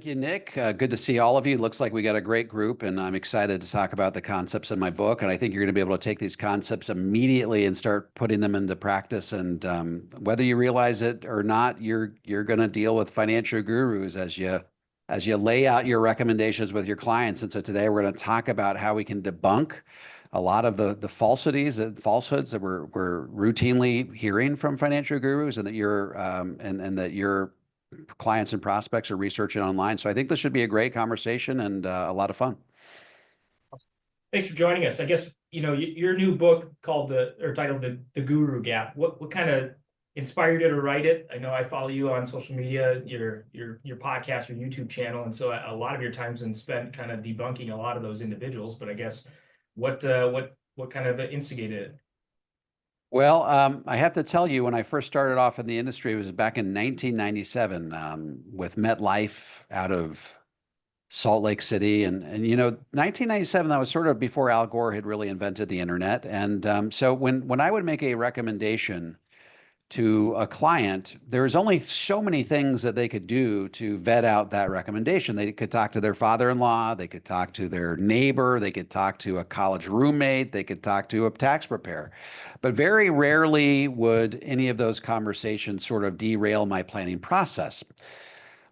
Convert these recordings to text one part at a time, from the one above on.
Thank you, Nick. Good to see all of you. Looks like we got a great group, and I'm excited to talk about the concepts in my book. And I think you're going to be able to take these concepts immediately and start putting them into practice. And whether you realize it or not, you're going to deal with financial gurus as you lay out your recommendations with your clients. And so today we're going to talk about how we can debunk a lot of the falsities and falsehoods that we're routinely hearing from financial gurus, and that your clients and prospects are researching online. So I think this should be a great conversation and a lot of fun. Thanks for joining us. I guess, your new book titled The Guru Gap. What kind of inspired you to write it? I know I follow you on social media, your podcast, your YouTube channel, and so a lot of your time's been spent kind of debunking a lot of those individuals. But I guess what kind of instigated it? Well, I have to tell you, when I first started off in the industry, it was back in 1997 with MetLife out of Salt Lake City. And 1997, that was sort of before Al Gore had really invented the internet. And so when I would make a recommendation to a client, there's only so many things that they could do to vet out that recommendation. They could talk to their father-in-law, they could talk to their neighbor, they could talk to a college roommate, they could talk to a tax preparer. But very rarely would any of those conversations sort of derail my planning process.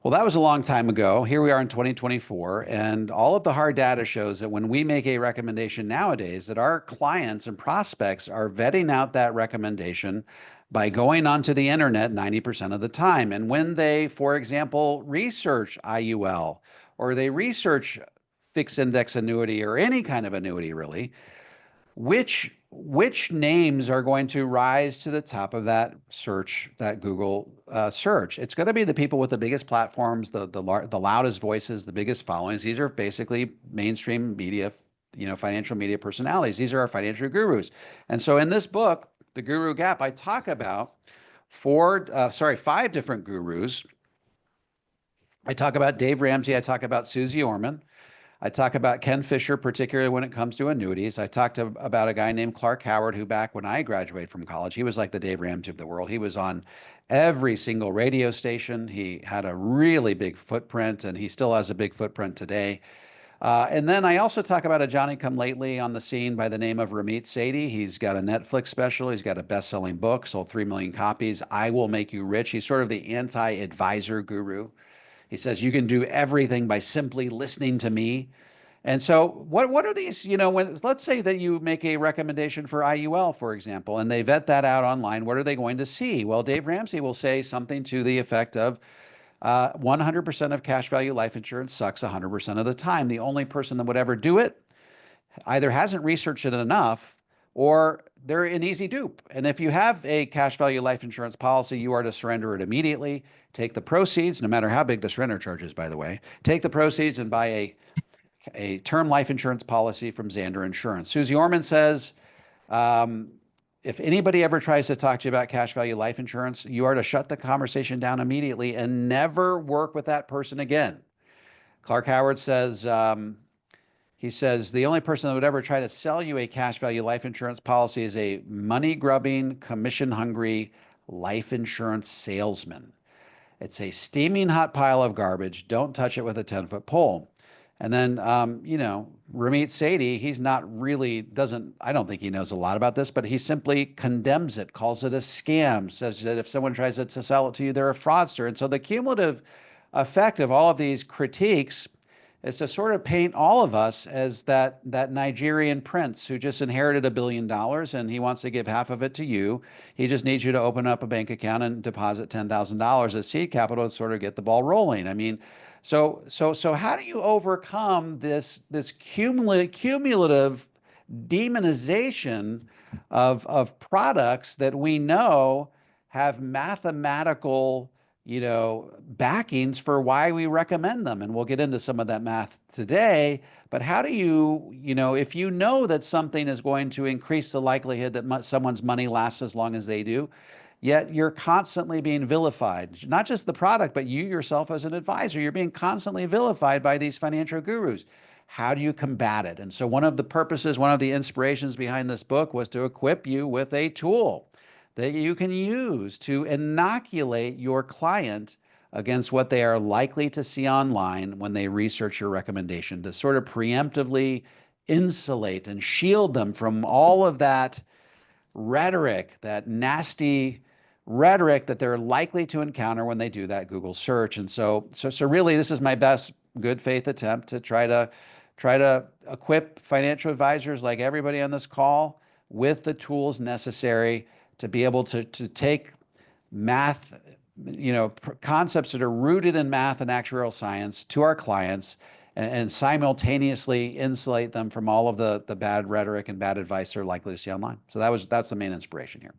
Well, that was a long time ago. Here we are in 2024, and all of the hard data shows that when we make a recommendation nowadays, that our clients and prospects are vetting out that recommendation by going onto the internet 90% of the time. And when they, for example, research IUL, or they research fixed index annuity, or any kind of annuity really, which names are going to rise to the top of that search, that Google search? It's going to be the people with the biggest platforms, the loudest voices, the biggest followings. These are basically mainstream media, financial media personalities. These are our financial gurus. And so in this book, The Guru Gap, I talk about five different gurus. I talk about Dave Ramsey. I talk about Susie Orman. I talk about Ken Fisher, particularly when it comes to annuities. I talked about a guy named Clark Howard, who back when I graduated from college, he was like the Dave Ramsey of the world. He was on every single radio station. He had a really big footprint, and he still has a big footprint today. And then I also talk about a Johnny-come-lately on the scene by the name of Ramit Sethi. He's got a Netflix special. He's got a best-selling book, sold 3 million copies. I Will Make You Rich. He's sort of the anti-advisor guru. He says you can do everything by simply listening to me. And so what are these, let's say that you make a recommendation for IUL, for example, and they vet that out online, what are they going to see? Well, Dave Ramsey will say something to the effect of 100% of cash value life insurance sucks 100% of the time. The only person that would ever do it either hasn't researched it enough, or they're an easy dupe. And if you have a cash value life insurance policy, you are to surrender it immediately. Take the proceeds, no matter how big the surrender charge is, by the way. Take the proceeds and buy a term life insurance policy from Zander Insurance. Susie Orman says, if anybody ever tries to talk to you about cash value life insurance, you are to shut the conversation down immediately and never work with that person again. Clark Howard says, he says, the only person that would ever try to sell you a cash value life insurance policy is a money-grubbing, commission-hungry life insurance salesman. It's a steaming hot pile of garbage. Don't touch it with a 10-foot pole. And then, Ramit Sethi, he's not really, I don't think he knows a lot about this, but he simply condemns it, calls it a scam, says that if someone tries to sell it to you, they're a fraudster. And so the cumulative effect of all of these critiques is to sort of paint all of us as that Nigerian prince who just inherited $1 billion and he wants to give half of it to you. He just needs you to open up a bank account and deposit $10,000 as seed capital to sort of get the ball rolling. I mean, so how do you overcome this cumulative demonization of products that we know have mathematical backings for why we recommend them? And we'll get into some of that math today. But how do you, if you know that something is going to increase the likelihood that someone's money lasts as long as they do, yet you're constantly being vilified, not just the product, but you yourself as an advisor, you're being constantly vilified by these financial gurus. How do you combat it? And so one of the purposes, one of the inspirations behind this book was to equip you with a tool that you can use to inoculate your client against what they are likely to see online when they research your recommendation, to sort of preemptively insulate and shield them from all of that rhetoric, that nasty rhetoric that they're likely to encounter when they do that Google search. And so really, this is my best good faith attempt to try to equip financial advisors like everybody on this call with the tools necessary to be able to take math, concepts that are rooted in math and actuarial science to our clients, and simultaneously insulate them from all of the bad rhetoric and bad advice they're likely to see online. So that's the main inspiration here.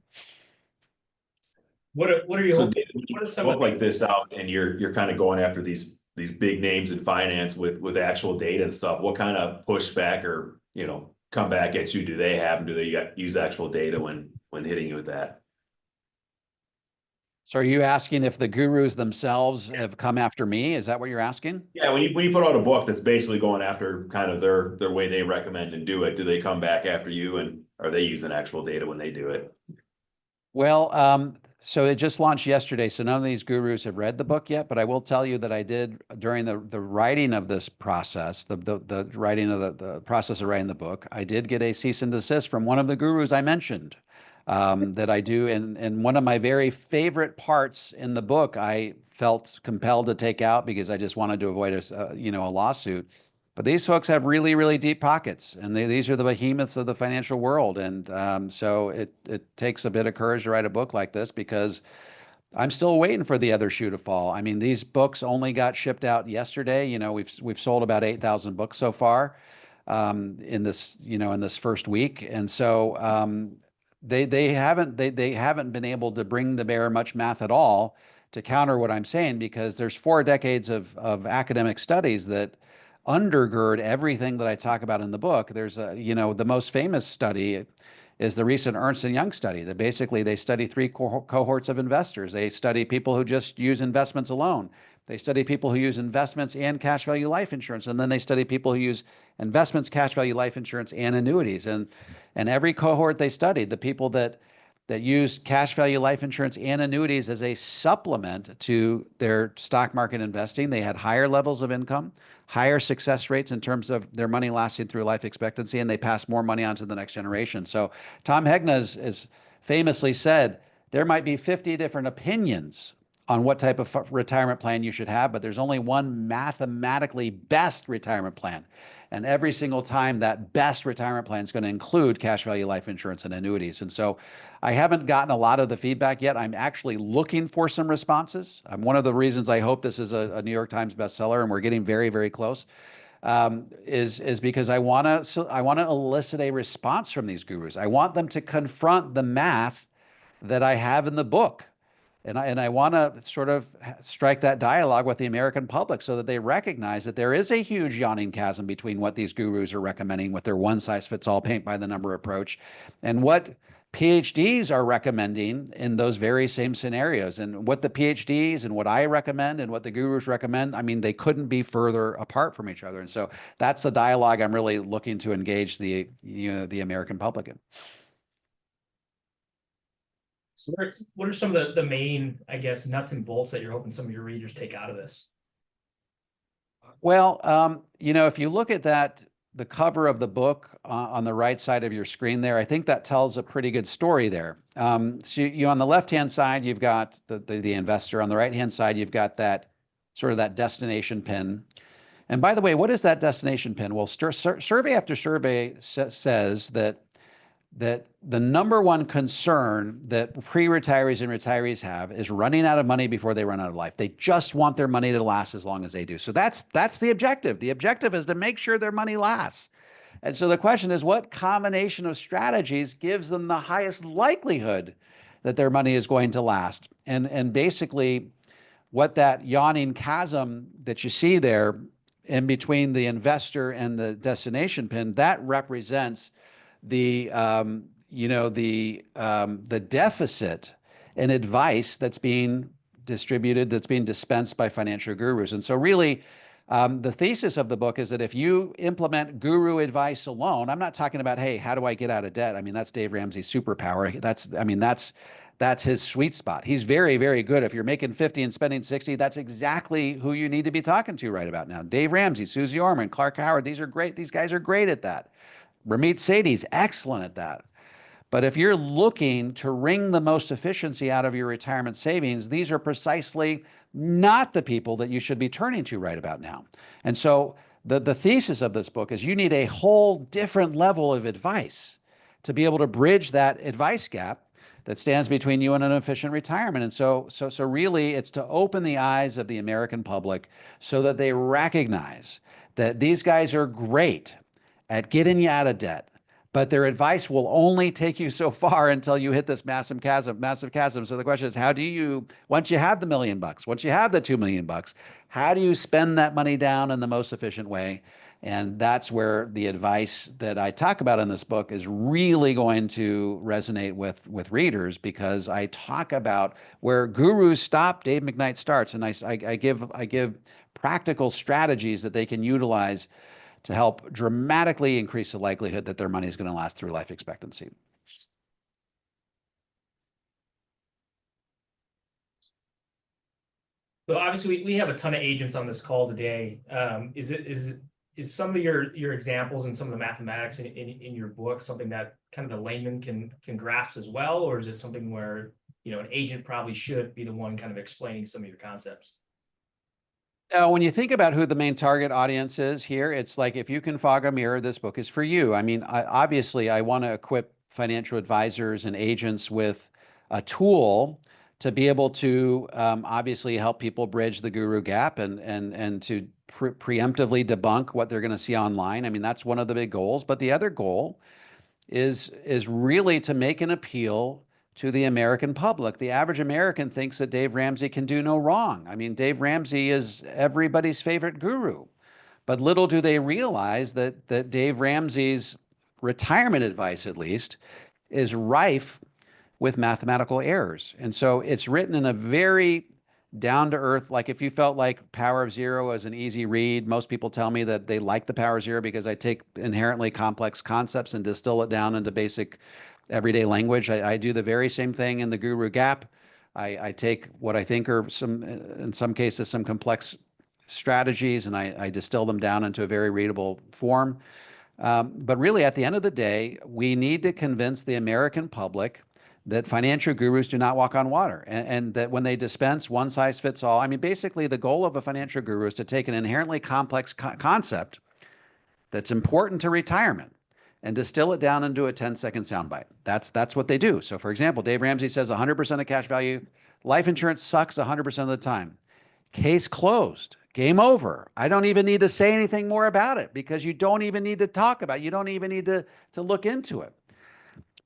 What are you So hoping? David, when you What are put a some book of like this out and you're kind of going after these big names in finance with actual data and stuff, what kind of pushback or comeback at you do they have, and do they use actual data when hitting you with that? So are you asking if the gurus themselves have come after me? Is that what you're asking? Yeah, when you put out a book that's basically going after kind of their way they recommend and do it, do they come back after you, and are they using actual data when they do it? Well, so it just launched yesterday, so none of these gurus have read the book yet, but I will tell you that I did during the writing of this process, the writing of the process of writing the book, I did get a cease and desist from one of the gurus I mentioned. That I do, and one of my very favorite parts in the book, I felt compelled to take out because I just wanted to avoid a lawsuit. But these folks have really, really deep pockets, and these are the behemoths of the financial world. And so it takes a bit of courage to write a book like this, because I'm still waiting for the other shoe to fall. I mean, these books only got shipped out yesterday. We've sold about 8,000 books so far in this first week, and so they haven't been able to bring to bear much math at all to counter what I'm saying, because there's 4 decades of academic studies that undergird everything that I talk about in the book. There's the most famous study is the recent Ernst & Young study that basically they study three cohorts of investors. They study people who just use investments alone. They study people who use investments and cash value life insurance. And then they study people who use investments, cash value life insurance, and annuities. And every cohort they studied, the people that used cash value life insurance and annuities as a supplement to their stock market investing, they had higher levels of income, higher success rates in terms of their money lasting through life expectancy, and they passed more money on to the next generation. So Tom Hegna has famously said there might be 50 different opinions on what type of retirement plan you should have, but there's only one mathematically best retirement plan. And every single time, that best retirement plan is going to include cash value life insurance and annuities. And so I haven't gotten a lot of the feedback yet. I'm actually looking for some responses. One of the reasons I hope this is a New York Times bestseller, and we're getting very, very close, is because I want to elicit a response from these gurus. I want them to confront the math that I have in the book. And I want to sort of strike that dialogue with the American public so that they recognize that there is a huge yawning chasm between what these gurus are recommending with their one-size-fits-all paint-by-the-number approach and what PhDs are recommending in those very same scenarios. And what the PhDs and what I recommend and what the gurus recommend, I mean, they couldn't be further apart from each other. And so that's the dialogue I'm really looking to engage the American public in. So what are some of the main, I guess, nuts and bolts that you're hoping some of your readers take out of this? Well, if you look at the cover of the book on the right side of your screen there, I think that tells a pretty good story there. So you on the left-hand side, you've got the investor. On the right-hand side, you've got that sort of that destination pin. And by the way, what is that destination pin? Well, survey after survey says that the number one concern that pre-retirees and retirees have is running out of money before they run out of life. They just want their money to last as long as they do. So that's the objective. The objective is to make sure their money lasts. And so the question is, what combination of strategies gives them the highest likelihood that their money is going to last? And basically, what that yawning chasm that you see there in between the investor and the destination pin, that represents the deficit in advice that's being distributed, that's being dispensed by financial gurus. And so really, The thesis of the book is that if you implement guru advice alone, I'm not talking about, hey, how do I get out of debt? I mean, that's Dave Ramsey's superpower. That's his sweet spot. He's very, very good. If you're making 50 and spending 60, that's exactly who you need to be talking to right about now. Dave Ramsey, Susie Orman, Clark Howard, these are great. These guys are great at that. Ramit Sethi's excellent at that. But if you're looking to wring the most efficiency out of your retirement savings, these are precisely not the people that you should be turning to right about now. And so the thesis of this book is you need a whole different level of advice to be able to bridge that advice gap that stands between you and an efficient retirement. And so really it's to open the eyes of the American public so that they recognize that these guys are great at getting you out of debt, but their advice will only take you so far until you hit this massive chasm. So the question is, how do you, once you have the $1 million, once you have the $2 million, how do you spend that money down in the most efficient way? And that's where the advice that I talk about in this book is really going to resonate with readers, because I talk about where gurus stop, Dave McKnight starts, and I give practical strategies that they can utilize to help dramatically increase the likelihood that their money is going to last through life expectancy. So obviously we have a ton of agents on this call today. Is some of your examples and some of the mathematics in your book something that kind of the layman can grasp as well, or is it something where an agent probably should be the one kind of explaining some of your concepts? Now, when you think about who the main target audience is here, it's like, if you can fog a mirror, this book is for you. I mean, obviously, I want to equip financial advisors and agents with a tool to be able to obviously help people bridge the guru gap and to preemptively debunk what they're going to see online. I mean, that's one of the big goals. But the other goal is really to make an appeal to the American public. The average American thinks that Dave Ramsey can do no wrong. I mean, Dave Ramsey is everybody's favorite guru, but little do they realize that Dave Ramsey's retirement advice, at least, is rife with mathematical errors. And so it's written in a very down to earth, like if you felt like Power of Zero is an easy read, most people tell me that they like the Power of Zero because I take inherently complex concepts and distill it down into basic everyday language. I do the very same thing in the Guru Gap. I take what I think are in some cases, some complex strategies, and I distill them down into a very readable form. But really, at the end of the day, we need to convince the American public that financial gurus do not walk on water, and that when they dispense one size fits all, I mean, basically the goal of a financial guru is to take an inherently complex concept that's important to retirement and distill it down into a 10-second soundbite. That's what they do. So for example, Dave Ramsey says 100% of cash value life insurance sucks 100% of the time. Case closed. Game over. I don't even need to say anything more about it, because you don't even need to talk about it. You don't even need to look into it.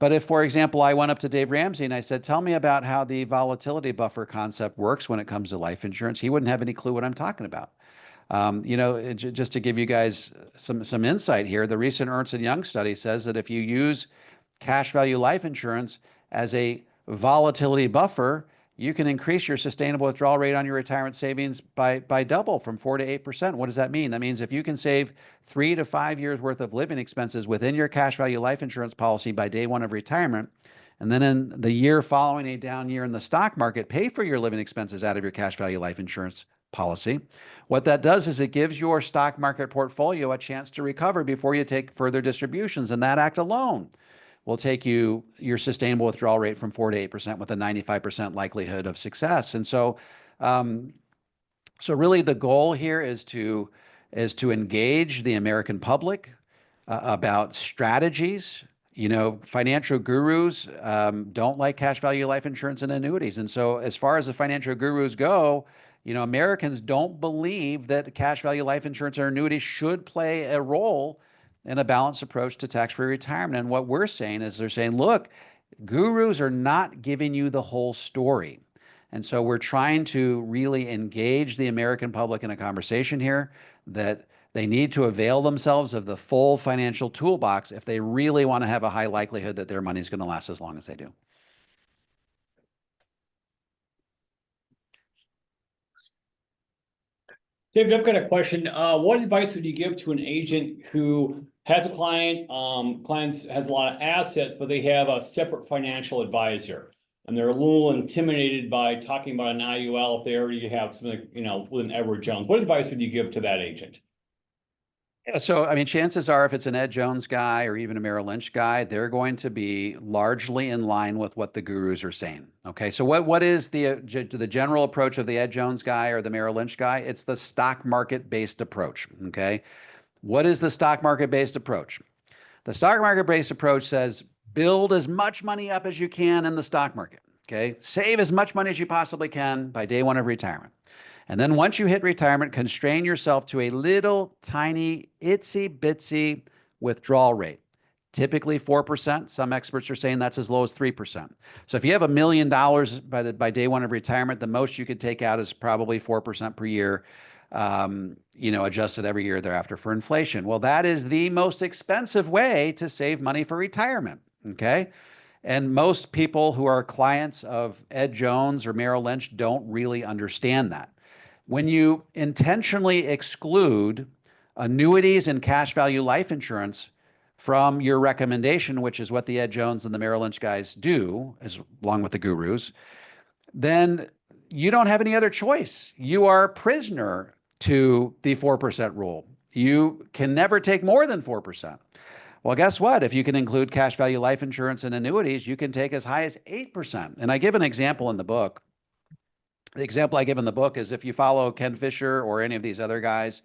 But if, for example, I went up to Dave Ramsey and I said, tell me about how the volatility buffer concept works when it comes to life insurance, he wouldn't have any clue what I'm talking about. Just to give you guys some insight here, the recent Ernst & Young study says that if you use cash value life insurance as a volatility buffer, you can increase your sustainable withdrawal rate on your retirement savings by double, from 4 to 8%. What does that mean? That means if you can save 3 to 5 years worth of living expenses within your cash value life insurance policy by day one of retirement, and then in the year following a down year in the stock market, pay for your living expenses out of your cash value life insurance policy, what that does is it gives your stock market portfolio a chance to recover before you take further distributions. And that act alone will take your sustainable withdrawal rate from 4 to 8% with a 95% likelihood of success. And so really the goal here is to engage the American public about strategies. Financial gurus don't like cash value life insurance and annuities. And so as far as the financial gurus go, Americans don't believe that cash value life insurance or annuities should play a role in a balanced approach to tax-free retirement. And what we're saying is they're saying, look, gurus are not giving you the whole story. And so we're trying to really engage the American public in a conversation here that they need to avail themselves of the full financial toolbox if they really want to have a high likelihood that their money is going to last as long as they do. David, I've got a question. What advice would you give to an agent who has a client, has a lot of assets, but they have a separate financial advisor, and they're a little intimidated by talking about an IUL if they already have something, with an Edward Jones? What advice would you give to that agent? Yeah, so I mean, chances are if it's an Ed Jones guy or even a Merrill Lynch guy, they're going to be largely in line with what the gurus are saying. Okay, so what is the general approach of the Ed Jones guy or the Merrill Lynch guy? It's the stock market based approach. Okay, what is the stock market based approach? The stock market based approach says build as much money up as you can in the stock market. Okay, save as much money as you possibly can by day one of retirement. And then once you hit retirement, constrain yourself to a little tiny itsy bitsy withdrawal rate, typically 4%. Some experts are saying that's as low as 3%. So if you have $1 million by day one of retirement, the most you could take out is probably 4% per year, adjusted every year thereafter for inflation. Well, that is the most expensive way to save money for retirement. Okay. And most people who are clients of Ed Jones or Merrill Lynch don't really understand that. When you intentionally exclude annuities and cash value life insurance from your recommendation, which is what the Ed Jones and the Merrill Lynch guys do, along with the gurus, then you don't have any other choice. You are a prisoner to the 4% rule. You can never take more than 4%. Well, guess what? If you can include cash value life insurance and annuities, you can take as high as 8%. And I give an example in the book. The example I give in the book is if you follow Ken Fisher or any of these other guys,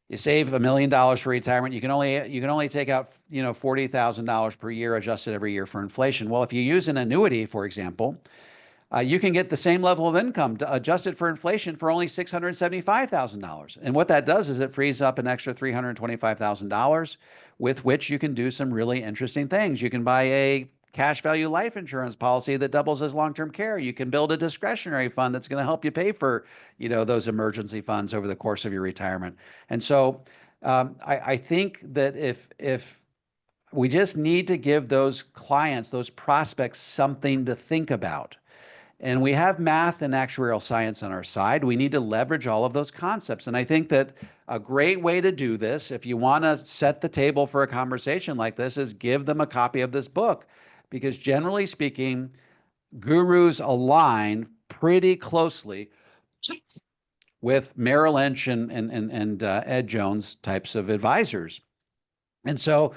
you save $1 million for retirement. You can only take out $40,000 per year adjusted every year for inflation. Well, if you use an annuity, for example, you can get the same level of income adjusted for inflation for only $675,000. And what that does is it frees up an extra $325,000 with which you can do some really interesting things. You can buy a cash value life insurance policy that doubles as long-term care. You can build a discretionary fund that's going to help you pay for, those emergency funds over the course of your retirement. And so I think that if we just need to give those clients, those prospects, something to think about. And we have math and actuarial science on our side. We need to leverage all of those concepts. And I think that a great way to do this, if you want to set the table for a conversation like this, is give them a copy of this book. Because generally speaking, gurus align pretty closely with Merrill Lynch and Ed Jones types of advisors. And so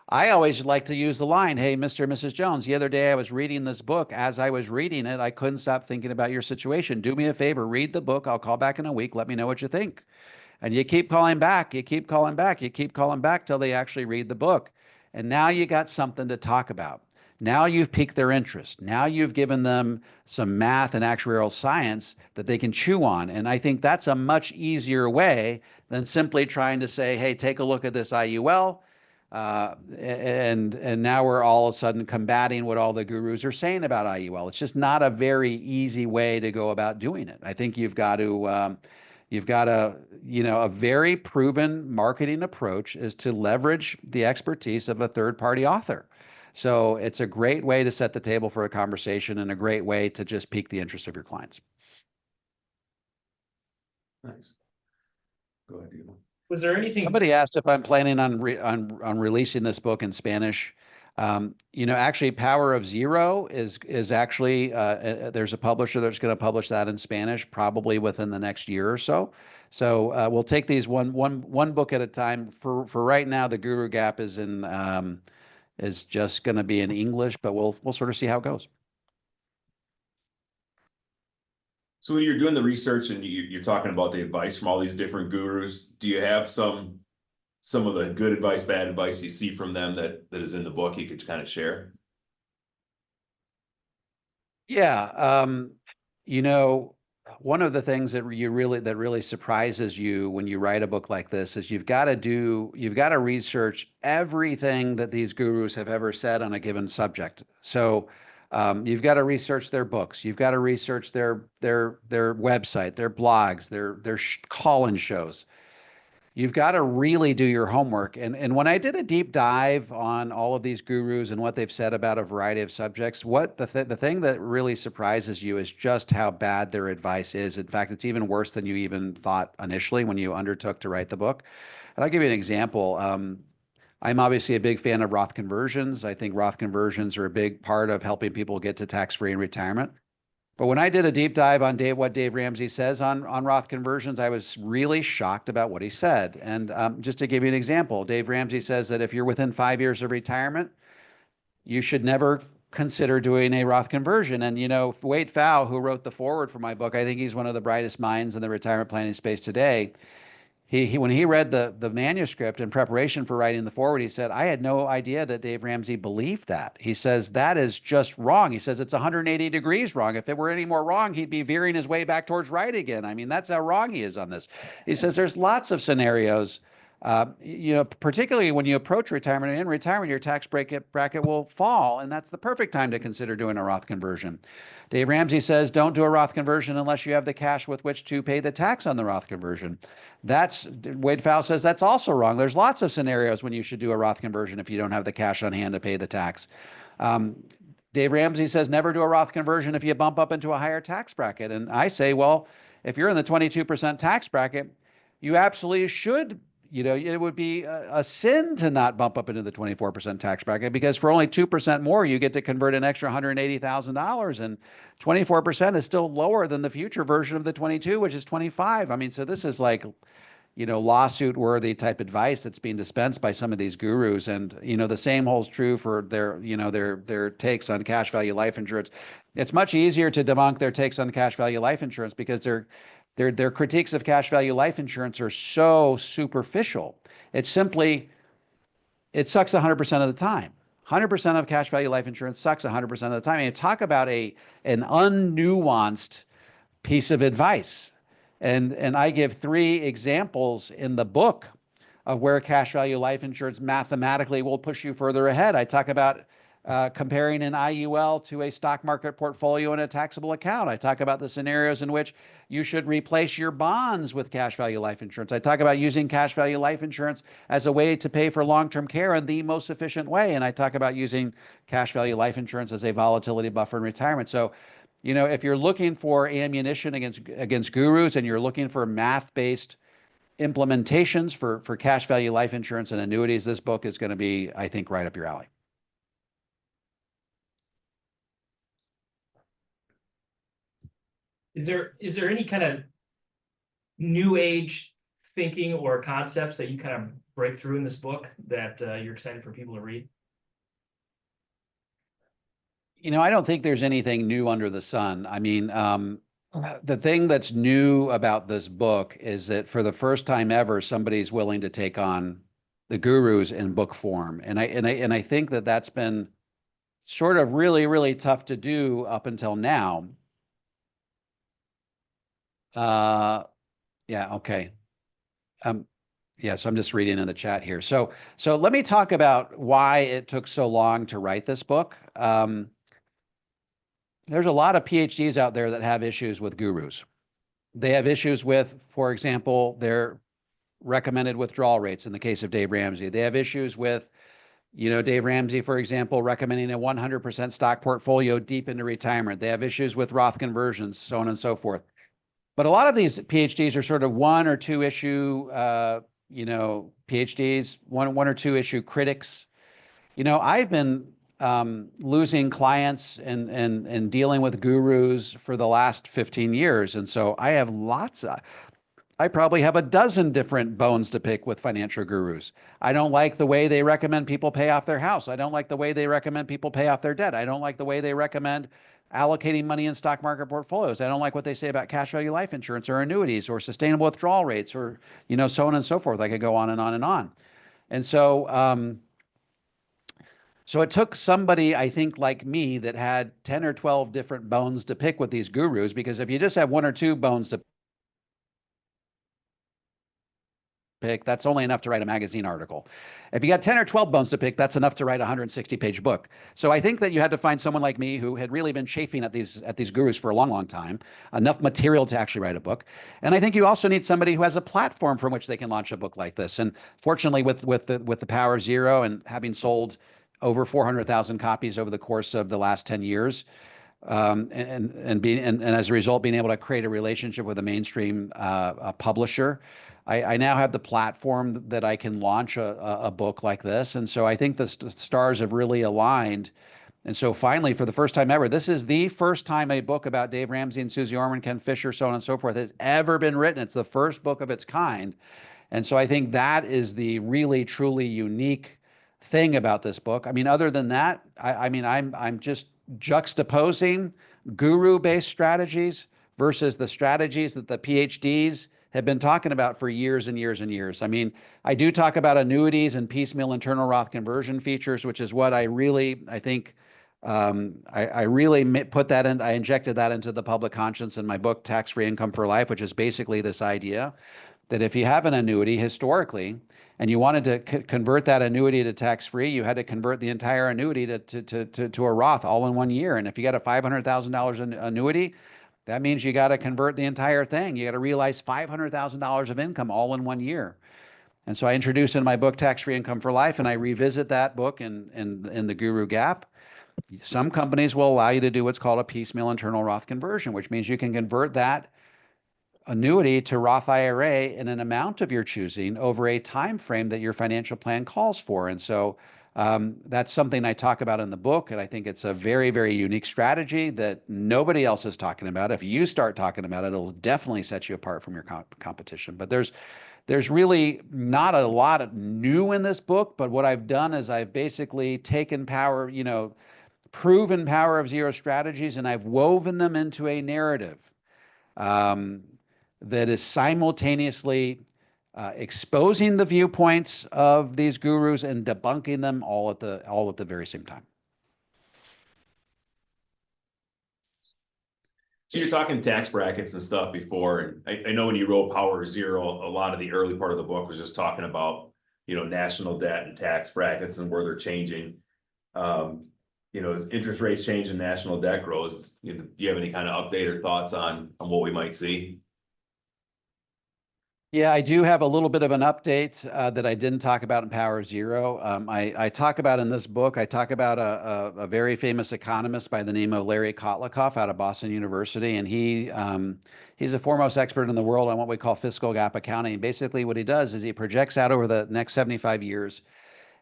I always like to use the line, hey, Mr. and Mrs. Jones, the other day I was reading this book. As I was reading it, I couldn't stop thinking about your situation. Do me a favor, read the book. I'll call back in a week. Let me know what you think. And you keep calling back, you keep calling back, you keep calling back till they actually read the book. And now you got something to talk about. Now you've piqued their interest. Now you've given them some math and actuarial science that they can chew on. And I think that's a much easier way than simply trying to say, hey, take a look at this IUL. And now we're all of a sudden combating what all the gurus are saying about IUL. It's just not a very easy way to go about doing it. I think you've got a very proven marketing approach is to leverage the expertise of a third-party author. So it's a great way to set the table for a conversation and a great way to just pique the interest of your clients. Nice. Go ahead, Diego. Was there anything? Somebody asked if I'm planning on releasing this book in Spanish. Actually, Power of Zero is actually there's a publisher that's going to publish that in Spanish probably within the next year or so. So we'll take these one book at a time. For right now, the Guru Gap is just going to be in English, but we'll sort of see how it goes. So when you're doing the research and you're talking about the advice from all these different gurus, do you have some of the good advice, bad advice you see from them that is in the book you could kind of share? Yeah. One of the things that really surprises you when you write a book like this is you've got to research everything that these gurus have ever said on a given subject. So you've got to research their books. You've got to research their website, their blogs, their call-in shows. you've got to really do your homework. And when I did a deep dive on all of these gurus and what they've said about a variety of subjects, the thing that really surprises you is just how bad their advice is. In fact, it's even worse than you even thought initially when you undertook to write the book. And I'll give you an example. I'm obviously a big fan of Roth conversions. I think Roth conversions are a big part of helping people get to tax-free in retirement. But when I did a deep dive on what Dave Ramsey says on Roth conversions, I was really shocked about what he said. And just to give you an example, Dave Ramsey says that if you're within 5 years of retirement, you should never consider doing a Roth conversion. And, you know, Wade Pfau, who wrote the foreword for my book, I think he's one of the brightest minds in the retirement planning space today. When he read the manuscript in preparation for writing the foreword, he said, I had no idea that Dave Ramsey believed that. He says, that is just wrong. He says, it's 180 degrees wrong. If it were any more wrong, he'd be veering his way back towards right again. I mean, that's how wrong he is on this. He says, there's lots of scenarios, you know, particularly when you approach retirement. In retirement, your tax bracket will fall, and that's the perfect time to consider doing a Roth conversion. Dave Ramsey says, don't do a Roth conversion unless you have the cash with which to pay the tax on the Roth conversion. Wade Pfau says that's also wrong. There's lots of scenarios when you should do a Roth conversion if you don't have the cash on hand to pay the tax. Dave Ramsey says never do a Roth conversion if you bump up into a higher tax bracket. And I say, well, if you're in the 22% tax bracket, you absolutely should. You know, it would be a sin to not bump up into the 24% tax bracket, because for only 2% more, you get to convert an extra $180,000, and 24% is still lower than the future version of the 22, which is 25. I mean, so this is like, you know, lawsuit worthy type advice that's being dispensed by some of these gurus. And, you know, the same holds true for their takes on cash value life insurance. It's much easier to debunk their takes on cash value life insurance because their critiques of cash value life insurance are so superficial. It's simply, it sucks 100% of the time. 100% of cash value life insurance sucks 100% of the time. And you talk about an unnuanced piece of advice. And I give 3 examples in the book of where cash value life insurance mathematically will push you further ahead. I talk about comparing an IUL to a stock market portfolio in a taxable account. I talk about the scenarios in which you should replace your bonds with cash value life insurance. I talk about using cash value life insurance as a way to pay for long-term care in the most efficient way. And I talk about using cash value life insurance as a volatility buffer in retirement. So, you know, if you're looking for ammunition against gurus and you're looking for math-based implementations for cash value life insurance and annuities, this book is going to be, I think, right up your alley. Is there any kind of new age thinking or concepts that you kind of break through in this book that you're excited for people to read? You know, I don't think there's anything new under the sun. I mean, the thing that's new about this book is that for the first time ever, somebody's willing to take on the gurus in book form. And I think that that's been sort of really, really tough to do up until now. Yeah, okay. Yeah, so I'm just reading in the chat here. So let me talk about why it took so long to write this book. There's a lot of PhDs out there that have issues with gurus. They have issues with, for example, their recommended withdrawal rates in the case of Dave Ramsey. They have issues with, you know, Dave Ramsey, for example, recommending a 100% stock portfolio deep into retirement. They have issues with Roth conversions, so on and so forth. But a lot of these PhDs are sort of 1 or 2 issue, you know, PhDs, one or 2 issue critics. You know, I've been losing clients and dealing with gurus for the last 15 years. And so I have I probably have a dozen different bones to pick with financial gurus. I don't like the way they recommend people pay off their house. I don't like the way they recommend people pay off their debt. I don't like the way they recommend allocating money in stock market portfolios. I don't like what they say about cash value life insurance or annuities or sustainable withdrawal rates or, you know, so on and so forth. I could go on and on and on. And so, so it took somebody, I think, like me that had 10 or 12 different bones to pick with these gurus, because if you just have 1 or 2 bones to pick, that's only enough to write a magazine article. If you got 10 or 12 bones to pick, that's enough to write a 160-page book. So I think that you had to find someone like me who had really been chafing at these gurus for a long, long time, enough material to actually write a book. And I think you also need somebody who has a platform from which they can launch a book like this. And fortunately, with the Power of Zero and having sold over 400,000 copies over the course of the last 10 years, and as a result, being able to create a relationship with a mainstream publisher, I now have the platform that I can launch a book like this. And so I think the stars have really aligned. And so finally, for the first time ever, this is the first time a book about Dave Ramsey and Susie Orman, Ken Fisher, so on and so forth, has ever been written. It's the first book of its kind. And so I think that is the really, truly unique thing about this book. I mean, other than that, I'm just juxtaposing guru-based strategies versus the strategies that the PhDs have been talking about for years and years and years. I mean, I do talk about annuities and piecemeal internal Roth conversion features, which is what I think I really put that in. I injected that into the public conscience in my book, Tax-Free Income for Life, which is basically this idea that if you have an annuity historically and you wanted to convert that annuity to tax-free, you had to convert the entire annuity to a Roth all in 1 year. And if you got a $500,000 annuity, that means you got to convert the entire thing. You got to realize $500,000 of income all in 1 year. And so I introduced in my book, Tax-Free Income for Life, and I revisit that book in the Guru Gap. Some companies will allow you to do what's called a piecemeal internal Roth conversion, which means you can convert that annuity to Roth IRA in an amount of your choosing over a time frame that your financial plan calls for. And so that's something I talk about in the book, and I think it's a very, very unique strategy that nobody else is talking about. If you start talking about it, it'll definitely set you apart from your competition. But there's really not a lot of new in this book, but what I've done is I've basically taken proven Power of Zero strategies, and I've woven them into a narrative that is simultaneously exposing the viewpoints of these gurus and debunking them all at the very same time. So you're talking tax brackets and stuff before, and I know when you wrote Power Zero, a lot of the early part of the book was just talking about, national debt and tax brackets and where they're changing. As interest rates change and national debt grows, do you have any kind of update or thoughts on what we might see? Yeah, I do have a little bit of an update that I didn't talk about in Power Zero. I talk about in this book, I talk about a very famous economist by the name of Larry Kotlikoff out of Boston University. And he's the foremost expert in the world on what we call fiscal gap accounting. And basically what he does is he projects out over the next 75 years,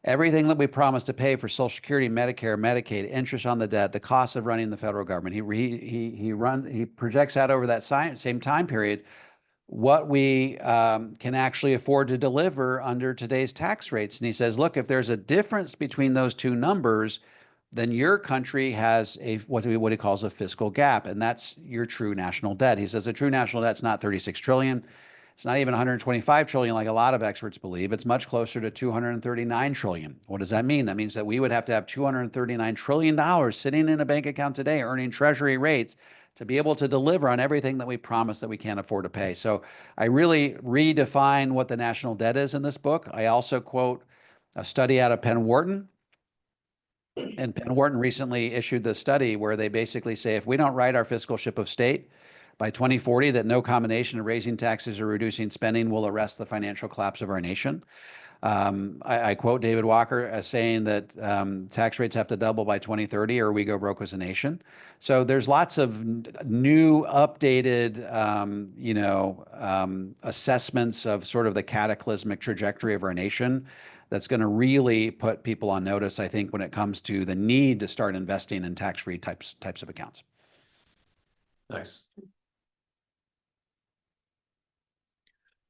everything that we promised to pay for Social Security, Medicare, Medicaid, interest on the debt, the cost of running the federal government. He projects out over that same time period what we can actually afford to deliver under today's tax rates. And he says, look, if there's a difference between those two numbers, then your country has what he calls a fiscal gap, and that's your true national debt. He says the true national debt's not 36 trillion. It's not even 125 trillion like a lot of experts believe. It's much closer to 239 trillion. What does that mean? That means that we would have to have $239 trillion sitting in a bank account today earning treasury rates to be able to deliver on everything that we promise that we can't afford to pay. So I really redefine what the national debt is in this book. I also quote a study out of Penn Wharton. And Penn Wharton recently issued the study where they basically say if we don't right our fiscal ship of state by 2040, that no combination of raising taxes or reducing spending will arrest the financial collapse of our nation. I quote David Walker as saying that tax rates have to double by 2030 or we go broke as a nation. So there's lots of new updated, assessments of sort of the cataclysmic trajectory of our nation that's going to really put people on notice, I think, when it comes to the need to start investing in tax-free types of accounts. Nice.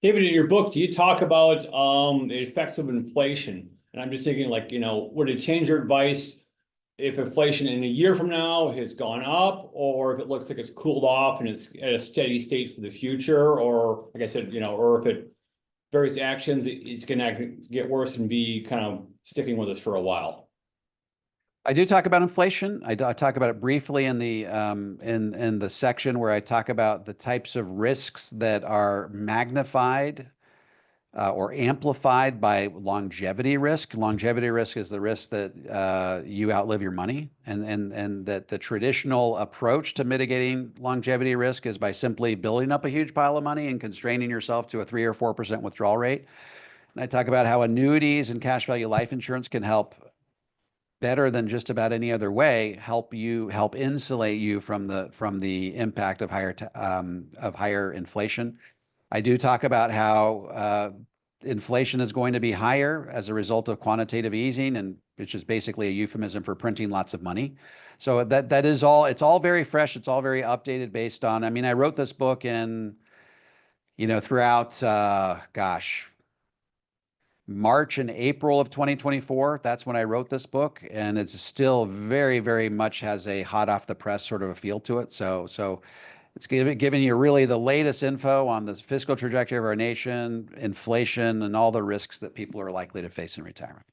David, in your book, do you talk about the effects of inflation? And I'm just thinking, would it change your advice if inflation in a year from now has gone up, or if it looks like it's cooled off and it's at a steady state for the future, or like I said, or if various actions, it's going to get worse and be kind of sticking with us for a while? I do talk about inflation. I talk about it briefly in the section where I talk about the types of risks that are magnified or amplified by longevity risk. Longevity risk is the risk that you outlive your money, and that the traditional approach to mitigating longevity risk is by simply building up a huge pile of money and constraining yourself to a 3 or 4% withdrawal rate. And I talk about how annuities and cash value life insurance can help better than just about any other way, help insulate you from the impact of higher inflation. I do talk about how inflation is going to be higher as a result of quantitative easing, and which is basically a euphemism for printing lots of money. So that is all. It's all very fresh. It's all very updated based on. I mean, I wrote this book in, throughout, March and April of 2024. That's when I wrote this book, and it's still very, very much has a hot off the press sort of a feel to it. So it's giving you really the latest info on the fiscal trajectory of our nation, inflation, and all the risks that people are likely to face in retirement.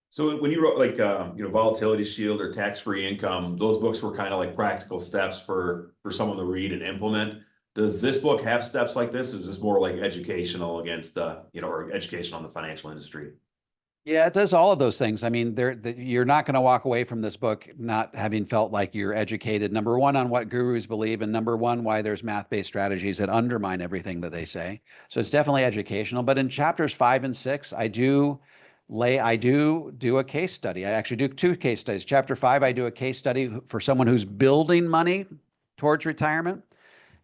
So when you wrote like Volatility Shield or Tax-Free Income, those books were kind of like practical steps for someone to read and implement. Does this book have steps like this? Or is this more like educational against or education on the financial industry? Yeah, it does all of those things. I mean, you're not going to walk away from this book not having felt like you're educated, number one, on what gurus believe, and number one, why there's math-based strategies that undermine everything that they say. So it's definitely educational. But in chapters 5 and 6, I do a case study. I actually do 2 case studies. Chapter 5, I do a case study for someone who's building money towards retirement.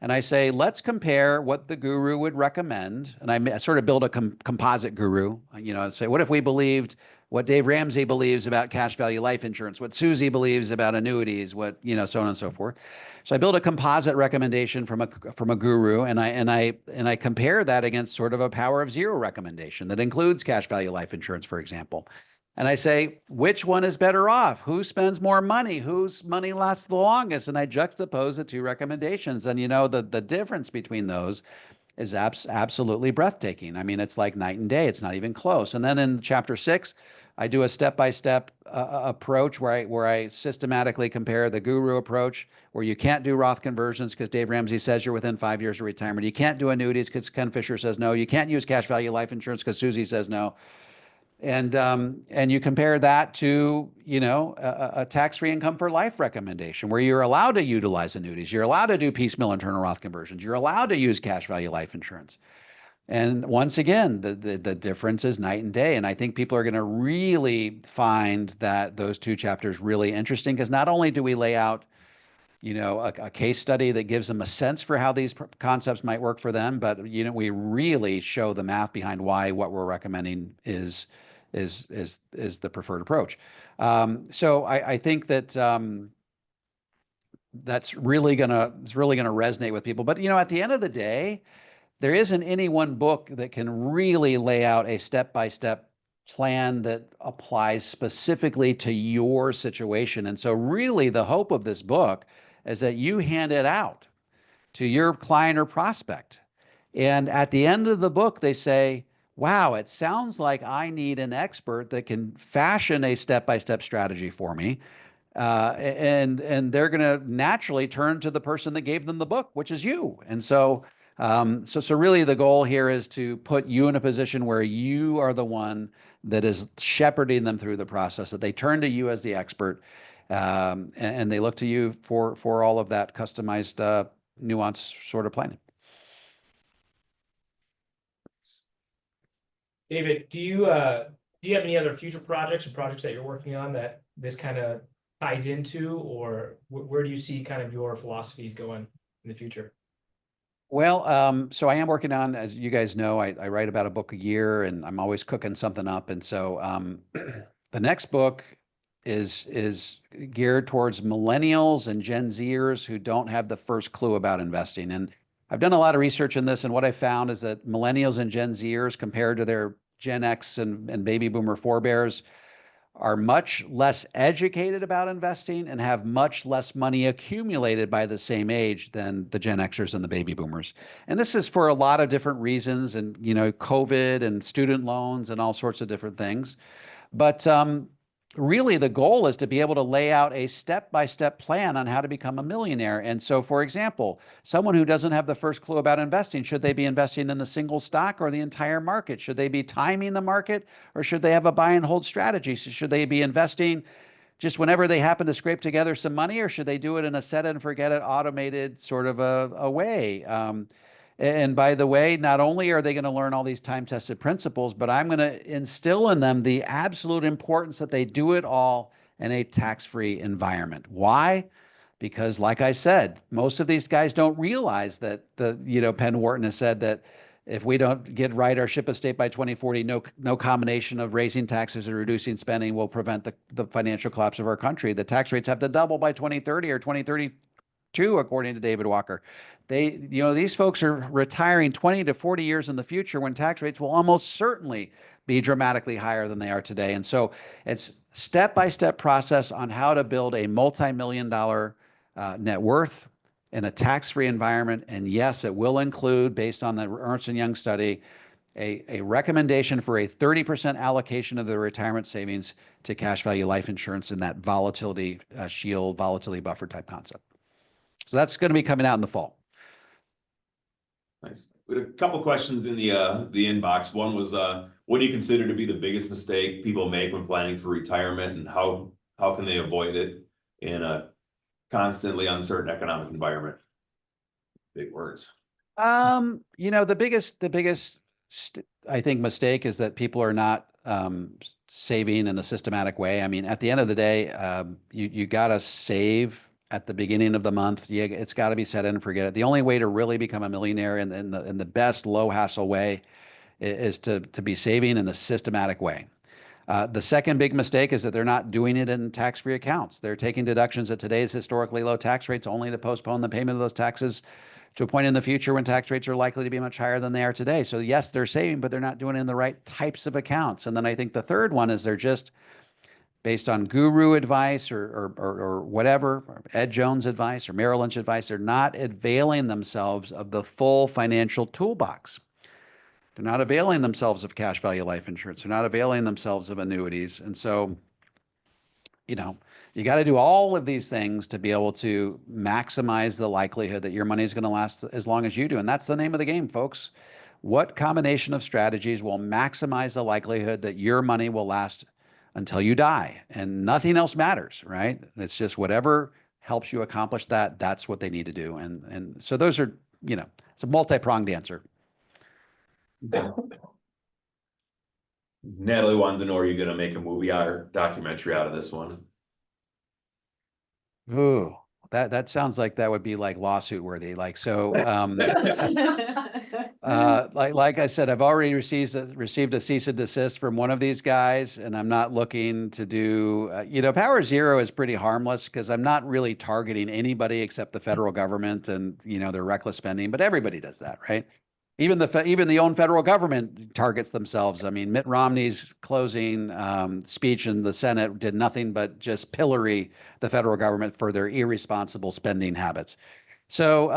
And I say, let's compare what the guru would recommend. And I sort of build a composite guru, say, what if we believed what Dave Ramsey believes about cash value life insurance, what Susie believes about annuities, what, so on and so forth. So I build a composite recommendation from a guru, and I compare that against sort of a power of zero recommendation that includes cash value life insurance, for example. And I say, which one is better off? Who spends more money? Whose money lasts the longest? And I juxtapose the 2 recommendations. And the difference between those is absolutely breathtaking. I mean, it's like night and day. It's not even close. And then in chapter 6, I do a step-by-step approach where I systematically compare the guru approach, where you can't do Roth conversions because Dave Ramsey says you're within 5 years of retirement. You can't do annuities because Ken Fisher says no. You can't use cash value life insurance because Susie says no. And you compare that to, a tax-free income for life recommendation where you're allowed to utilize annuities. You're allowed to do piecemeal internal Roth conversions. You're allowed to use cash value life insurance. And once again, the difference is night and day. And I think people are going to really find that those 2 chapters really interesting, because not only do we lay out a case study that gives them a sense for how these concepts might work for them, but we really show the math behind why what we're recommending is the preferred approach. So I think that that's really gonna resonate with people. But at the end of the day, there isn't any one book that can really lay out a step-by-step plan that applies specifically to your situation. And so really the hope of this book is that you hand it out to your client or prospect. And at the end of the book, they say, wow, it sounds like I need an expert that can fashion a step-by-step strategy for me. And they're going to naturally turn to the person that gave them the book, which is you. And so really the goal here is to put you in a position where you are the one that is shepherding them through the process, that they turn to you as the expert, and they look to you for all of that customized, nuanced sort of planning. David, do you have any other future projects or projects that you're working on that this kind of ties into, or where do you see kind of your philosophies going in the future? Well, so I am working on, as you guys know, I write about a book a year, and I'm always cooking something up. And so the next book is geared towards millennials and Gen Zers who don't have the first clue about investing. And I've done a lot of research in this, and what I found is that millennials and Gen Zers, compared to their Gen X and baby boomer forebears, are much less educated about investing and have much less money accumulated by the same age than the Gen Xers and the baby boomers. And this is for a lot of different reasons, and COVID and student loans and all sorts of different things. But really the goal is to be able to lay out a step-by-step plan on how to become a millionaire. And so, for example, someone who doesn't have the first clue about investing, should they be investing in a single stock or the entire market? Should they be timing the market, or should they have a buy and hold strategy? So should they be investing just whenever they happen to scrape together some money, or should they do it in a set it and forget it automated sort of a way? And by the way, not only are they going to learn all these time-tested principles, but I'm going to instill in them the absolute importance that they do it all in a tax-free environment. Why? Because, like I said, most of these guys don't realize that Penn Wharton has said that if we don't get right our ship of state by 2040, no combination of raising taxes and reducing spending will prevent the financial collapse of our country. The tax rates have to double by 2030 or 2032, according to David Walker. These folks are retiring 20 to 40 years in the future when tax rates will almost certainly be dramatically higher than they are today. And so it's step-by-step process on how to build a multi-million-dollar net worth in a tax-free environment. And yes, it will include, based on the Ernst & Young study, a recommendation for a 30% allocation of the retirement savings to cash value life insurance in that volatility shield, volatility buffer type concept. So that's going to be coming out in the fall. Nice. We had a couple questions in the inbox. One was, what do you consider to be the biggest mistake people make when planning for retirement, and how can they avoid it in a constantly uncertain economic environment? Big words. The biggest I think mistake is that people are not saving in a systematic way. I mean, at the end of the day, you got to save at the beginning of the month. It's got to be set in and forget it. The only way to really become a millionaire in the best low hassle way is to be saving in a systematic way. The second big mistake is that they're not doing it in tax-free accounts. They're taking deductions at today's historically low tax rates only to postpone the payment of those taxes to a point in the future when tax rates are likely to be much higher than they are today. So yes, they're saving, but they're not doing it in the right types of accounts. And then I think the third one is they're just based on guru advice or whatever, or Ed Jones advice or Merrill Lynch advice. They're not availing themselves of the full financial toolbox. They're not availing themselves of cash value life insurance. They're not availing themselves of annuities. And so, you got to do all of these things to be able to maximize the likelihood that your money is going to last as long as you do. And that's the name of the game, folks. What combination of strategies will maximize the likelihood that your money will last until you die? And nothing else matters, right? It's just whatever helps you accomplish that, that's what they need to do. And so those are, it's a multi-pronged answer. Natalie wanted to know, are you going to make a movie or documentary out of this one? Ooh, that sounds like that would be like lawsuit worthy. Like, so, like I said, I've already received a cease and desist from one of these guys, and I'm not looking to do, Power Zero is pretty harmless because I'm not really targeting anybody except the federal government and, their reckless spending, but everybody does that, right? Even the own federal government targets themselves. I mean, Mitt Romney's closing speech in the Senate did nothing but just pillory the federal government for their irresponsible spending habits. So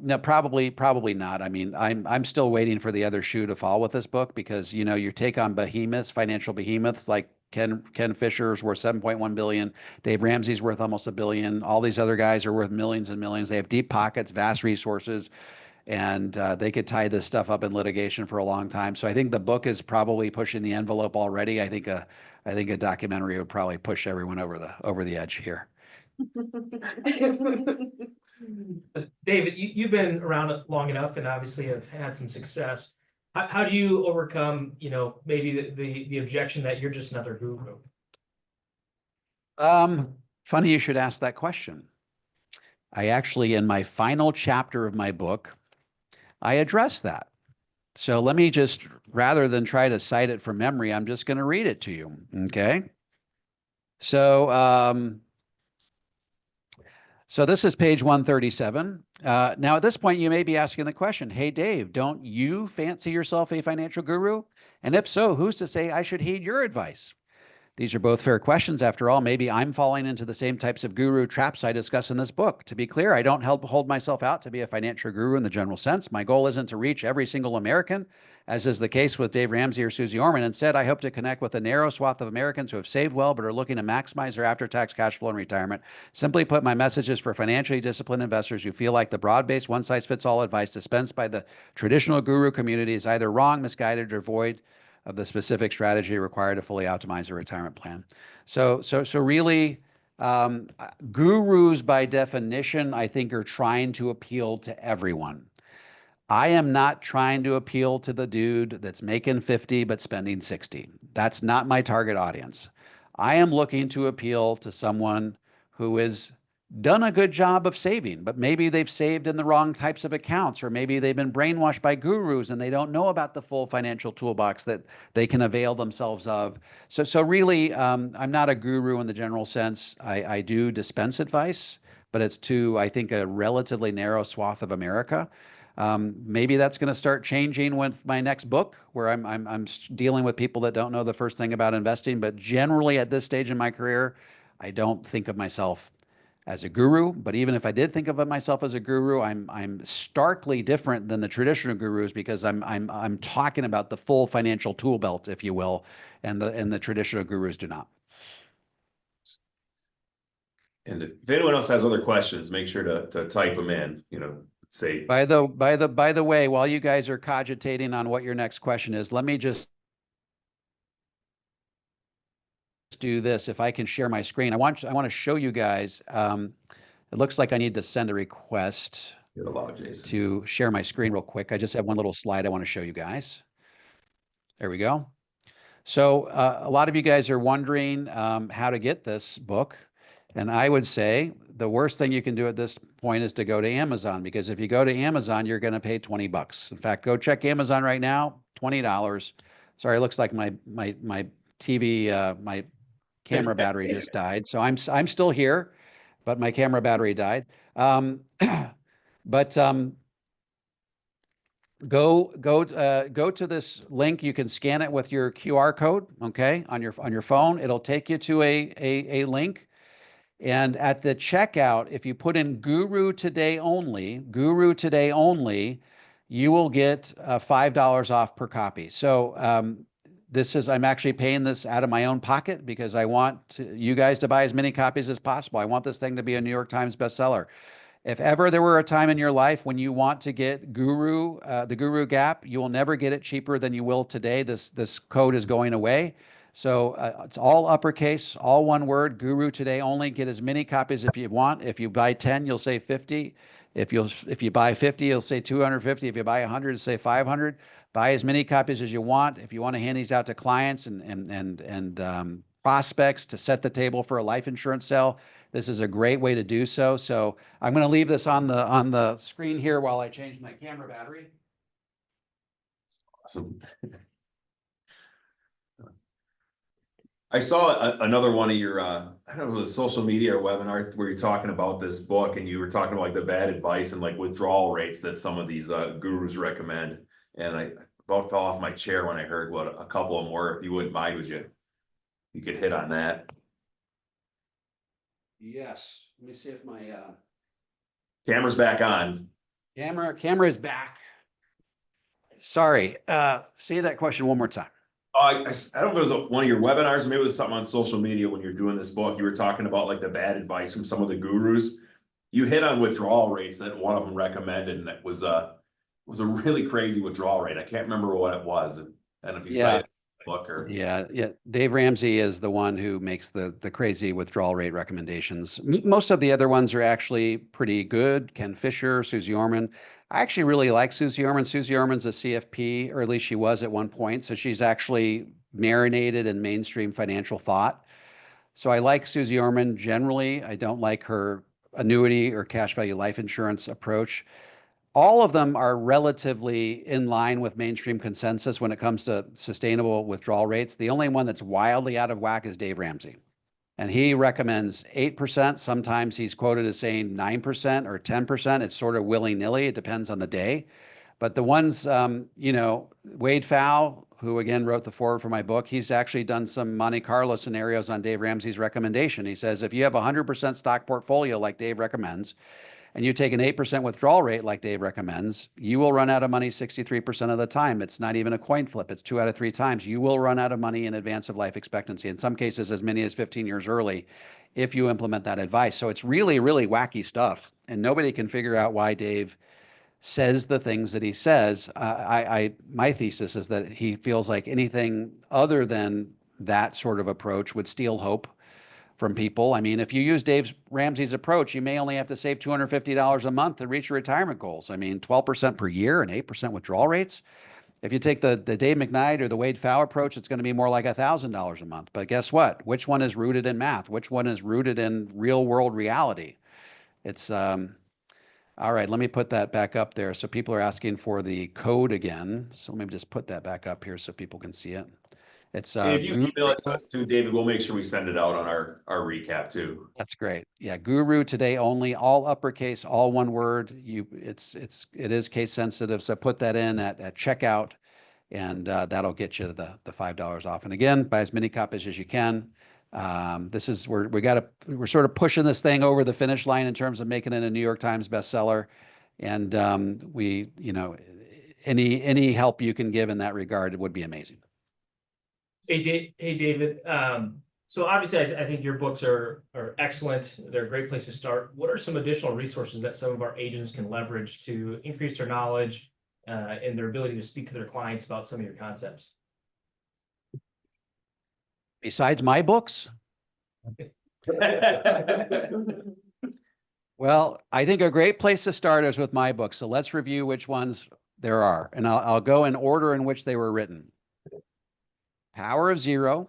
no, probably not. I mean, I'm still waiting for the other shoe to fall with this book because your take on behemoths, financial behemoths like Ken Fisher's worth $7.1 billion. Dave Ramsey's worth almost $1 billion. All these other guys are worth millions and millions. They have deep pockets, vast resources. And they could tie this stuff up in litigation for a long time. So I think the book is probably pushing the envelope already. I think a documentary would probably push everyone over the edge here. David, you've been around long enough and obviously have had some success. How do you overcome, maybe the objection that you're just another guru? Funny you should ask that question. I actually, in my final chapter of my book, I address that. So let me just, rather than try to cite it from memory, I'm just going to read it to you. Okay. So, so this is page 137. Now, at this point, you may be asking the question, hey, Dave, don't you fancy yourself a financial guru? And if so, who's to say I should heed your advice? These are both fair questions. After all, maybe I'm falling into the same types of guru traps I discuss in this book. To be clear, I don't hold myself out to be a financial guru in the general sense. My goal isn't to reach every single American, as is the case with Dave Ramsey or Susie Orman. Instead, I hope to connect with a narrow swath of Americans who have saved well but are looking to maximize their after-tax cash flow in retirement. Simply put, my message is for financially disciplined investors who feel like the broad-based one-size-fits-all advice dispensed by the traditional guru community is either wrong, misguided, or void of the specific strategy required to fully optimize a retirement plan. So really, gurus by definition, I think, are trying to appeal to everyone. I am not trying to appeal to the dude that's making 50 but spending 60. That's not my target audience. I am looking to appeal to someone who has done a good job of saving, but maybe they've saved in the wrong types of accounts, or maybe they've been brainwashed by gurus and they don't know about the full financial toolbox that they can avail themselves of. So really, I'm not a guru in the general sense. I do dispense advice, but it's to, I think, a relatively narrow swath of America. Maybe that's going to start changing with my next book, where I'm dealing with people that don't know the first thing about investing. But generally, at this stage in my career, I don't think of myself as a guru. But even if I did think of myself as a guru, I'm starkly different than the traditional gurus, because I'm talking about the full financial tool belt, if you will, and the traditional gurus do not. And if anyone else has other questions, make sure to type them in, say. By the way, while you guys are cogitating on what your next question is, let me just do this. If I can share my screen, I want to show you guys. It looks like I need to send a request to share my screen real quick. I just have one little slide I want to show you guys. There we go. So a lot of you guys are wondering how to get this book. And I would say the worst thing you can do at this point is to go to Amazon, because if you go to Amazon, you're going to pay $20. In fact, go check Amazon right now, $20. Sorry, it looks like my TV, my camera battery just died. So I'm still here, but my camera battery died. Go to this link. You can scan it with your QR code, okay, on your phone. It'll take you to a link. And at the checkout, if you put in Guru Today Only, you will get $5 off per copy. So I'm actually paying this out of my own pocket, because I want you guys to buy as many copies as possible. I want this thing to be a New York Times bestseller. If ever there were a time in your life when you want to get the Guru Gap, you will never get it cheaper than you will today. This code is going away. So it's all uppercase, all one word, Guru Today Only. Get as many copies if you want. If you buy 10, you'll save 50. If you buy 50, you'll save 250. If you buy 100, you'll save 500. Buy as many copies as you want. If you want to hand these out to clients and prospects to set the table for a life insurance sale, this is a great way to do so. So I'm going to leave this on the screen here while I change my camera battery. Awesome. I saw another one of your, I don't know if it was social media or webinar, where you're talking about this book, and you were talking about like the bad advice and like withdrawal rates that some of these gurus recommend. And I about fell off my chair when I heard what a couple of them were. If you wouldn't mind, you could hit on that. Yes. Let me see if my camera's back on. Camera is back. Sorry. Say that question one more time. I don't know if it was one of your webinars, maybe it was something on social media when you're doing this book. You were talking about like the bad advice from some of the gurus. You hit on withdrawal rates that one of them recommended, and it was a really crazy withdrawal rate. I can't remember what it was. And if you cited the book or yeah, Dave Ramsey is the one who makes the crazy withdrawal rate recommendations. Most of the other ones are actually pretty good. Ken Fisher, Susie Orman. I actually really like Susie Orman. Susie Orman's a CFP, or at least she was at one point. So she's actually marinated in mainstream financial thought. So I like Susie Orman generally. I don't like her annuity or cash value life insurance approach. All of them are relatively in line with mainstream consensus when it comes to sustainable withdrawal rates. The only one that's wildly out of whack is Dave Ramsey. And he recommends 8%. Sometimes he's quoted as saying 9% or 10%. It's sort of willy-nilly. It depends on the day. But the ones, Wade Pfau, who again wrote the foreword for my book, he's actually done some Monte Carlo scenarios on Dave Ramsey's recommendation. He says, if you have a 100% stock portfolio like Dave recommends, and you take an 8% withdrawal rate like Dave recommends, you will run out of money 63% of the time. It's not even a coin flip. It's 2 out of 3 times. You will run out of money in advance of life expectancy, in some cases as many as 15 years early, if you implement that advice. So it's really, really wacky stuff. And nobody can figure out why Dave says the things that he says. My thesis is that he feels like anything other than that sort of approach would steal hope from people. I mean, if you use Dave Ramsey's approach, you may only have to save $250 a month to reach your retirement goals. I mean, 12% per year and 8% withdrawal rates. If you take the Dave McKnight or the Wade Pfau approach, it's going to be more like $1,000 a month. But guess what? Which one is rooted in math? Which one is rooted in real world reality? It's all right. Let me put that back up there. So people are asking for the code again. So let me just put that back up here so people can see it. It's If you email it to us too, David, we'll make sure we send it out on our recap too. That's great. Yeah, Guru today only, all uppercase, all one word. It is case sensitive, so put that in at checkout, and that'll get you the $5 off. And again, buy as many copies as you can. This is we're sort of pushing this thing over the finish line in terms of making it a New York Times bestseller, and any help you can give in that regard would be amazing. Hey, David. So obviously, I think your books are excellent. They're a great place to start. What are some additional resources that some of our agents can leverage to increase their knowledge and their ability to speak to their clients about some of your concepts? Besides my books? Well, I think a great place to start is with my books. So let's review which ones there are. And I'll go in order in which they were written. Power of Zero,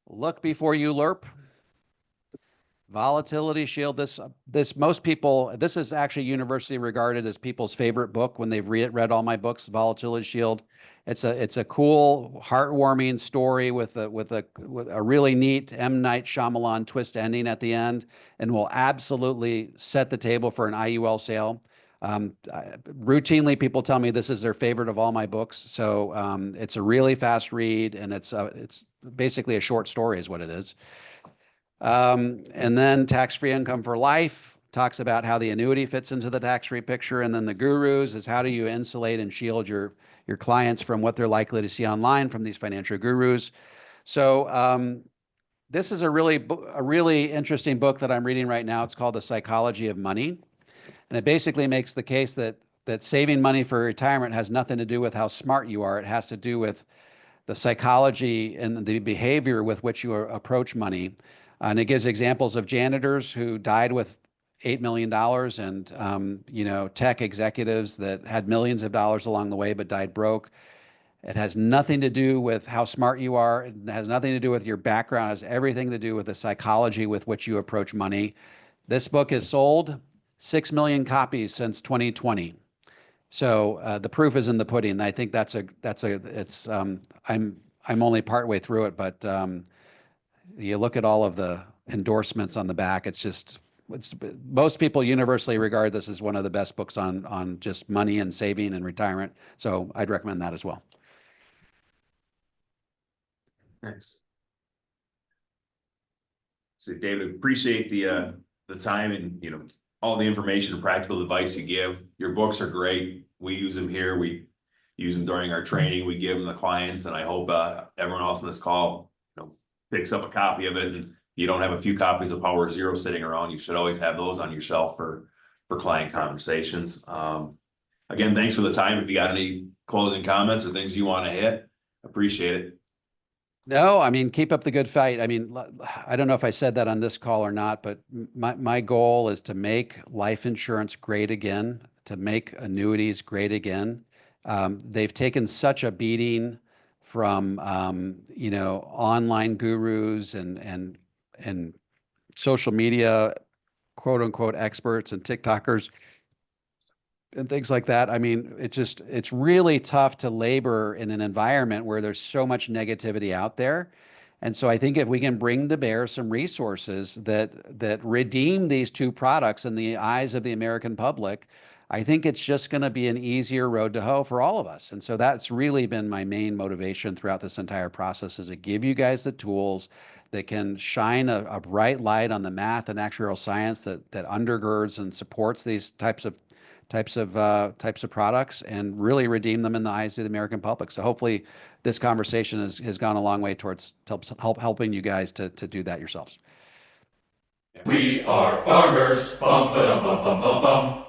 Look Before You Lerp, Volatility Shield. This is actually universally regarded as people's favorite book when they've read all my books, Volatility Shield. It's a cool, heartwarming story with a really neat M. Night Shyamalan twist ending at the end, and will absolutely set the table for an IUL sale. Routinely, people tell me this is their favorite of all my books. So it's a really fast read, and it's basically a short story is what it is. And then Tax-Free Income for Life talks about how the annuity fits into the tax-free picture. And then the Gurus is how do you insulate and shield your clients from what they're likely to see online from these financial gurus. So this is a really interesting book that I'm reading right now. It's called The Psychology of Money. And it basically makes the case that saving money for retirement has nothing to do with how smart you are. It has to do with the psychology and the behavior with which you approach money. And it gives examples of janitors who died with $8 million and, tech executives that had millions of dollars along the way but died broke. It has nothing to do with how smart you are. It has nothing to do with your background. It has everything to do with the psychology with which you approach money. This book has sold 6 million copies since 2020. So the proof is in the pudding. I think I'm only partway through it, but you look at all of the endorsements on the back. Most people universally regard this as one of the best books on just money and saving and retirement. So I'd recommend that as well. Thanks. So David, appreciate the time and all the information and practical advice you give. Your books are great. We use them here. We use them during our training. We give them to clients, and I hope everyone else on this call, picks up a copy of it. And if you don't have a few copies of Power Zero sitting around, you should always have those on your shelf for client conversations. Again, thanks for the time. If you got any closing comments or things you want to hit, appreciate it. No, I mean, keep up the good fight. I mean, I don't know if I said that on this call or not, but my goal is to make life insurance great again, to make annuities great again. They've taken such a beating from, online gurus and social media, quote unquote, experts and TikTokers and things like that. I mean, it's really tough to labor in an environment where there's so much negativity out there. And so I think if we can bring to bear some resources that redeem these two products in the eyes of the American public, I think it's just going to be an easier road to hoe for all of us. And so that's really been my main motivation throughout this entire process, is to give you guys the tools that can shine a bright light on the math and actuarial science that undergirds and supports these types of products, and really redeem them in the eyes of the American public. So hopefully this conversation has gone a long way towards helping you guys to do that yourselves. We are farmers. Bum, ba, dum, bum, bum, bum, bum.